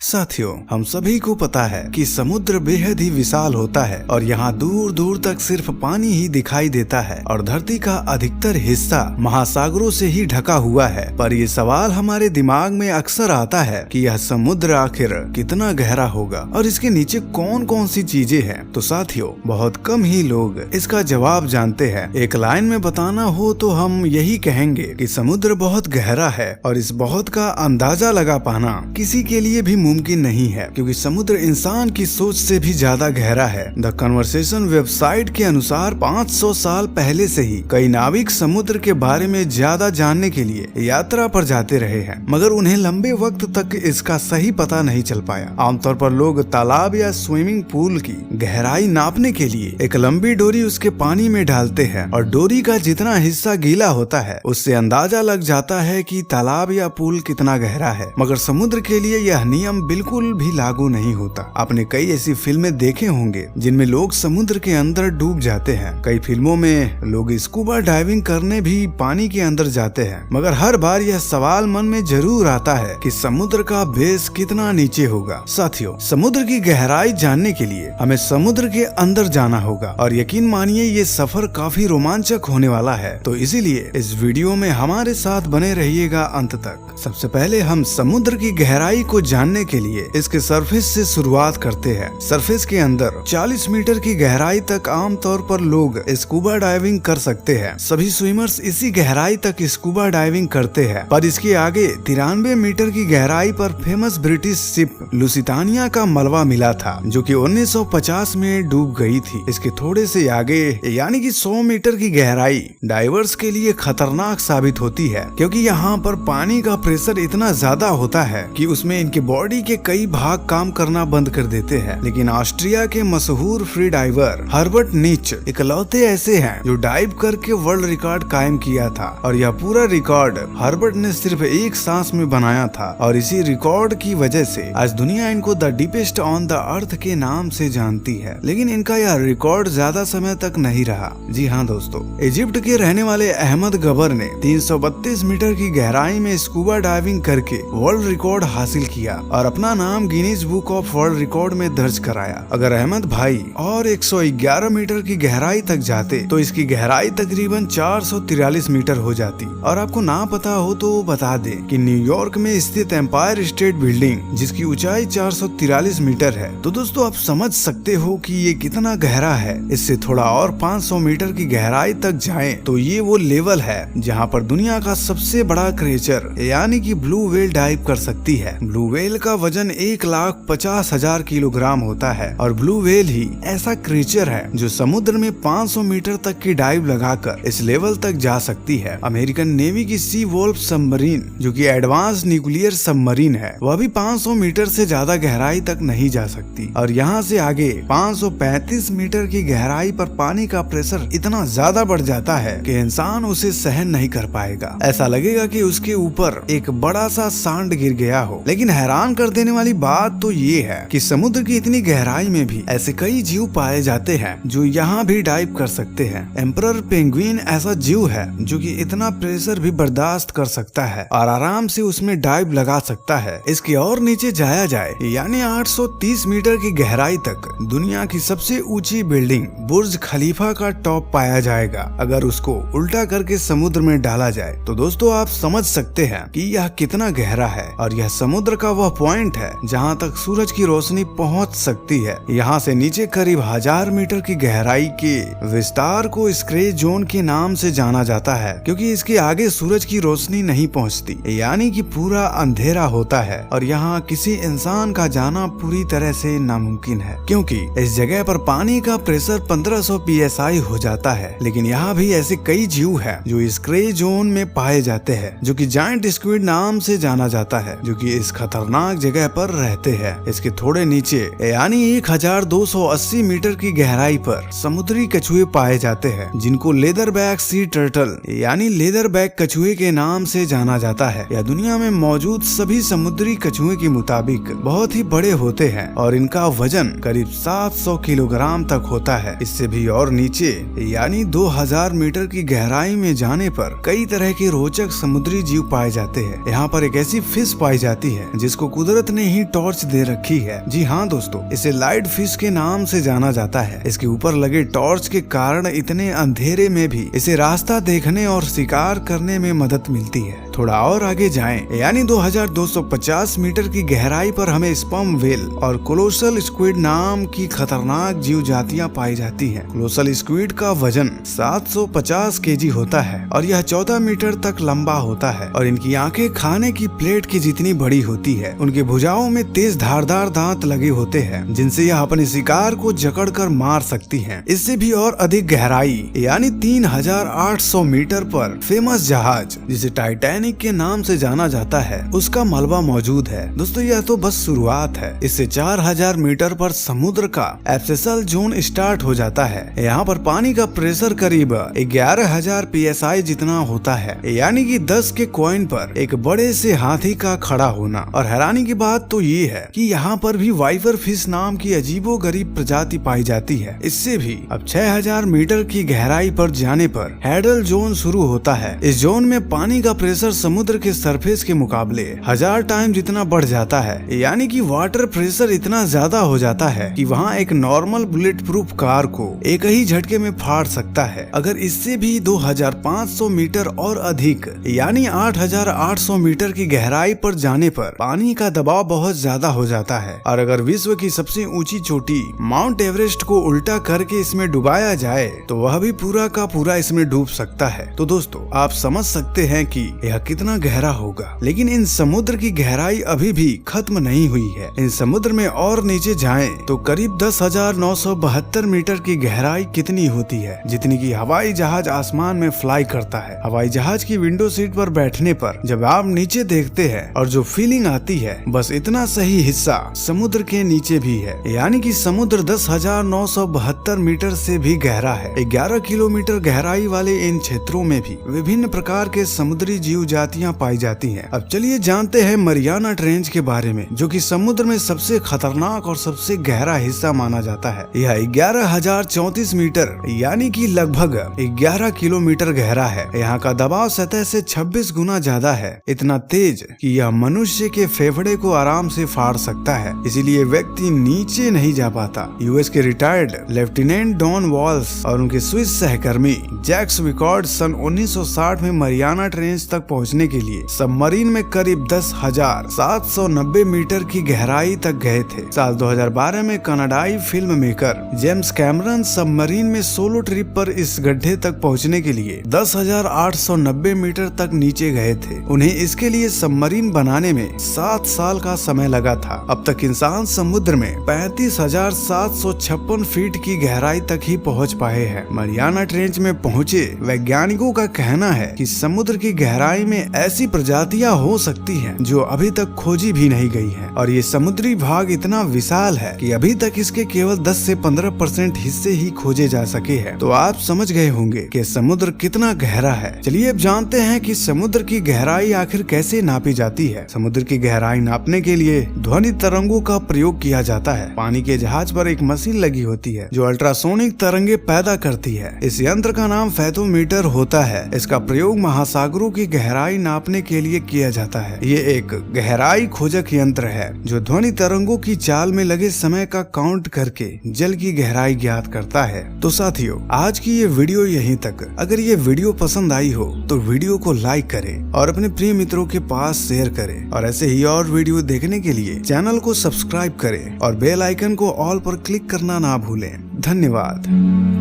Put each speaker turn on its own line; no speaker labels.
साथियों, हम सभी को पता है कि समुद्र बेहद ही विशाल होता है और यहाँ दूर दूर तक सिर्फ पानी ही दिखाई देता है और धरती का अधिकतर हिस्सा महासागरों से ही ढका हुआ है। पर ये सवाल हमारे दिमाग में अक्सर आता है कि यह समुद्र आखिर कितना गहरा होगा और इसके नीचे कौन कौन सी चीजें हैं। तो साथियों, बहुत कम ही लोग इसका जवाब जानते हैं। एक लाइन में बताना हो तो हम यही कहेंगे कि समुद्र बहुत गहरा है और इस बहुत का अंदाजा लगा पाना किसी के लिए भी मुमकिन नहीं है, क्योंकि समुद्र इंसान की सोच से भी ज्यादा गहरा है। द कन्वर्सेशन वेबसाइट के अनुसार 500 साल पहले से ही कई नाविक समुद्र के बारे में ज्यादा जानने के लिए यात्रा पर जाते रहे हैं, मगर उन्हें लंबे वक्त तक इसका सही पता नहीं चल पाया। आमतौर पर लोग तालाब या स्विमिंग पूल की गहराई नापने के लिए एक लंबी डोरी उसके पानी में डालते हैं और डोरी का जितना हिस्सा गीला होता है उससे अंदाजा लग जाता है कि तालाब या पूल कितना गहरा है। मगर समुद्र के लिए यह नियम बिल्कुल भी लागू नहीं होता। आपने कई ऐसी फिल्में देखे होंगे जिनमें लोग समुद्र के अंदर डूब जाते हैं। कई फिल्मों में लोग स्कूबा डाइविंग करने भी पानी के अंदर जाते हैं, मगर हर बार यह सवाल मन में जरूर आता है कि समुद्र का बेस कितना नीचे होगा। साथियों, समुद्र की गहराई जानने के लिए हमें समुद्र के अंदर जाना होगा और यकीन मानिए ये सफर काफी रोमांचक होने वाला है। तो इसीलिए इस वीडियो में हमारे साथ बने रहिएगा अंत तक। सबसे पहले हम समुद्र की गहराई को जानने के लिए इसके सरफेस से शुरुआत करते हैं। सरफेस के अंदर 40 मीटर की गहराई तक आमतौर पर लोग स्कूबा डाइविंग कर सकते हैं। सभी स्विमर्स इसी गहराई तक स्कूबा डाइविंग करते हैं, पर इसके आगे 93 मीटर की गहराई पर फेमस ब्रिटिश शिप लुसितानिया का मलबा मिला था, जो कि 1950 में डूब गई थी। इसके थोड़े से आगे यानी कि 100 मीटर की गहराई डाइवर्स के लिए खतरनाक साबित होती है, क्योंकि यहाँ पर पानी का प्रेशर इतना ज्यादा होता है कि उसमें इनके बॉडी के कई भाग काम करना बंद कर देते हैं। लेकिन ऑस्ट्रिया के मशहूर फ्री डाइवर हर्बर्ट नीच इकलौते ऐसे हैं जो डाइव करके वर्ल्ड रिकॉर्ड कायम किया था, और यह पूरा रिकॉर्ड हर्बर्ट ने सिर्फ एक सांस में बनाया था। और इसी रिकॉर्ड की वजह से आज दुनिया इनको the deepest on the earth के नाम से जानती है। लेकिन इनका यह रिकॉर्ड ज्यादा समय तक नहीं रहा। जी हाँ दोस्तों, इजिप्ट के रहने वाले अहमद गबर ने 332 मीटर की गहराई में स्कूबा डाइविंग करके वर्ल्ड रिकॉर्ड हासिल किया और अपना नाम Guinness book of world record में दर्ज कराया। अगर अहमद भाई और 111 मीटर की गहराई तक जाते तो इसकी गहराई तकरीबन 443 मीटर हो जाती। और आपको ना पता हो तो बता दे कि न्यूयॉर्क में स्थित एम्पायर स्टेट बिल्डिंग, जिसकी ऊंचाई 443 मीटर है, तो दोस्तों आप समझ सकते हो कि ये कितना गहरा है। इससे थोड़ा और 500 मीटर की गहराई तक जाएं तो ये वो लेवल है जहाँ पर दुनिया का सबसे बड़ा क्रिएचर यानी कि ब्लू व्हेल डाइव कर सकती है। ब्लू व्हेल का वजन 1,50,000 किलोग्राम होता है और ब्लू व्हेल ही ऐसा क्रिएचर है जो समुद्र में 500 मीटर तक की डाइव लगाकर इस लेवल तक जा सकती है। अमेरिकन नेवी की सी वोल्फ सबमरीन, जो कि एडवांस न्यूक्लियर सबमरीन है, वह भी 500 मीटर से ज्यादा गहराई तक नहीं जा सकती। और यहाँ से आगे 535 मीटर की गहराई पर पानी का प्रेशर इतना ज्यादा बढ़ जाता है कि इंसान उसे सहन नहीं कर पाएगा। ऐसा लगेगा कि उसके ऊपर एक बड़ा सा सांड गिर गया हो। लेकिन हैरान कर देने वाली बात तो ये है कि समुद्र की इतनी गहराई में भी ऐसे कई जीव पाए जाते हैं जो यहाँ भी डाइव कर सकते हैं। एम्परर पेंगुइन ऐसा जीव है जो कि इतना प्रेशर भी बर्दाश्त कर सकता है और आराम से उसमें डाइव लगा सकता है। इसके और नीचे जाया जाए यानी 830 मीटर की गहराई तक दुनिया की सबसे ऊंची बिल्डिंग बुर्ज खलीफा का टॉप पाया जाएगा। अगर उसको उल्टा करके समुद्र में डाला जाए तो दोस्तों आप समझ सकते हैं कि यह कितना गहरा है। और यह समुद्र का वह पॉइंट है जहाँ तक सूरज की रोशनी पहुँच सकती है। यहाँ से नीचे करीब 1000 मीटर की गहराई के विस्तार को स्क्रे जोन के नाम से जाना जाता है, क्योंकि इसके आगे सूरज की रोशनी नहीं पहुँचती, यानी कि पूरा अंधेरा होता है और यहाँ किसी इंसान का जाना पूरी तरह से नामुमकिन है, क्योंकि इस जगह पर पानी का प्रेशर 1500 PSI हो जाता है। लेकिन यहाँ भी ऐसे कई जीव हैं जो स्क्रे जोन में पाए जाते हैं, जो कि जायंट स्क्विड नाम से जाना जाता है, जो कि इस खतरनाक जगह पर रहते हैं। इसके थोड़े नीचे यानी 1280 मीटर की गहराई पर समुद्री कछुए पाए जाते हैं, जिनको लेदर बैक सी टर्टल यानी लेदर बैक कछुए के नाम से जाना जाता है। यह दुनिया में मौजूद सभी समुद्री कछुए के मुताबिक बहुत ही बड़े होते हैं और इनका वजन करीब 700 किलोग्राम तक होता है। इससे भी और नीचे यानी 2000 मीटर की गहराई में जाने पर कई तरह के रोचक समुद्री जीव पाए जाते हैं। यहाँ पर एक ऐसी फिश पाई जाती है जिसको कुदरत ने ही टॉर्च दे रखी है। जी हाँ दोस्तों, इसे लाइट फिश के नाम से जाना जाता है। इसके ऊपर लगे टॉर्च के कारण इतने अंधेरे में भी इसे रास्ता देखने और शिकार करने में मदद मिलती है। थोड़ा और आगे जाएं, यानी 2250 मीटर की गहराई पर हमें स्पर्म व्हेल और कोलोसल स्क्विड नाम की खतरनाक जीव जातियां पाई जाती हैं। कोलोसल स्क्विड का वजन 750 केजी होता है और यह 14 मीटर तक लंबा होता है और इनकी आंखें खाने की प्लेट की जितनी बड़ी होती है। उनके भुजाओं में तेज धारदार दांत लगे होते हैं जिनसे यह अपने शिकार को जकड़कर मार सकती हैं। इससे भी और अधिक गहराई यानी 3800 मीटर पर फेमस जहाज जिसे टाइटैनिक के नाम से जाना जाता है उसका मलबा मौजूद है। दोस्तों यह तो बस शुरुआत है। इससे 4000 मीटर पर समुद्र का एब्सिसल जोन स्टार्ट हो जाता है। यहाँ पर पानी का प्रेशर करीब 11000 PSI जितना होता है, यानी कि 10 के कॉइन पर एक बड़े से हाथी का खड़ा होना। और हैरानी की बात तो ये है कि यहाँ पर भी वाइपर फिश नाम की अजीबो गरीब प्रजाति पाई जाती है। इससे भी अब 6000 मीटर की गहराई पर जाने पर हैडल जोन शुरू होता है। इस जोन में पानी का प्रेशर समुद्र के सरफेस के मुकाबले 1000 टाइम जितना बढ़ जाता है, यानी कि वाटर प्रेशर इतना ज्यादा हो जाता है कि वहाँ एक नॉर्मल बुलेट प्रूफ कार को एक ही झटके में फाड़ सकता है। अगर इससे भी 2500 मीटर और अधिक यानी 8800 मीटर की गहराई पर जाने पर पानी का दबाव बहुत ज्यादा हो जाता है। और अगर विश्व की सबसे ऊंची चोटी माउंट एवरेस्ट को उल्टा करके इसमें डुबाया जाए तो वह भी पूरा का पूरा इसमें डूब सकता है। तो दोस्तों आप समझ सकते हैं कि यह कितना गहरा होगा। लेकिन इन समुद्र की गहराई अभी भी खत्म नहीं हुई है। इन समुद्र में और नीचे जाएं तो करीब 10,972 मीटर की गहराई कितनी होती है, जितनी की हवाई जहाज आसमान में फ्लाई करता है। हवाई जहाज की विंडो सीट पर बैठने पर जब आप नीचे देखते हैं और जो फीलिंग आती है, बस इतना सही हिस्सा समुद्र के नीचे भी है। यानी कि समुद्र 10,972 मीटर से भी गहरा है। 11 किलोमीटर गहराई वाले इन क्षेत्रों में भी विभिन्न प्रकार के समुद्री जीव जातियां पाई जाती हैं। अब चलिए जानते हैं मरियाना ट्रेंच के बारे में, जो कि समुद्र में सबसे खतरनाक और सबसे गहरा हिस्सा माना जाता है। यह 11,034 मीटर यानी कि लगभग 11 किलोमीटर गहरा है। यहाँ का दबाव सतह से 26 गुना ज्यादा है, इतना तेज कि यह मनुष्य के फेफड़े को आराम से फाड़ सकता है। इसीलिए व्यक्ति नीचे नहीं जा पाता। यूएस के रिटायर्ड लेफ्टिनेंट डॉन वॉल्स और उनके स्विस सहकर्मी जैक्स विकॉर्ड सन 1960 में मरियाना ट्रेंच तक पहुंचने के लिए सबमरीन में करीब 10,790 मीटर की गहराई तक गए थे। साल 2012 में कनाडाई film maker James Cameron submarine में सोलो ट्रिप पर इस गड्ढे तक पहुंचने के लिए 10,890 मीटर तक नीचे गए थे। उन्हें इसके लिए सबमरीन बनाने में 7 साल का समय लगा था। अब तक इंसान समुद्र में 35,756 फीट की गहराई तक ही पहुंच पाए हैं। मरियाना ट्रेंच में पहुंचे वैज्ञानिकों का कहना है कि समुद्र की गहराई में ऐसी प्रजातियां हो सकती हैं जो अभी तक खोजी भी नहीं गई हैं। और ये समुद्री भाग इतना विशाल है कि अभी तक इसके केवल 10 से 15% हिस्से ही खोजे जा सके हैं। तो आप समझ गए होंगे कि समुद्र कितना गहरा है। चलिए अब जानते हैं कि समुद्र की गहराई आखिर कैसे नापी जाती है। समुद्र की गहराई नापने के लिए ध्वनि तरंगों का प्रयोग किया जाता है। पानी के जहाज पर एक मशीन लगी होती है जो अल्ट्रासोनिक तरंगे पैदा करती है। इस यंत्र का नाम फैथोमीटर होता है। इसका प्रयोग महासागरों की गहराई नापने के लिए किया जाता है। ये एक गहराई खोजक यंत्र है जो ध्वनि तरंगों की चाल में लगे समय का काउंट करके जल की गहराई ज्ञात करता है। तो साथियों आज की ये वीडियो यहीं तक। अगर ये वीडियो पसंद आई हो तो वीडियो को लाइक करें और अपने प्रिय मित्रों के पास शेयर करें। और ऐसे ही और वीडियो देखने के लिए चैनल को सब्सक्राइब करें और बेल आइकन को ऑल पर क्लिक करना ना भूलें। धन्यवाद।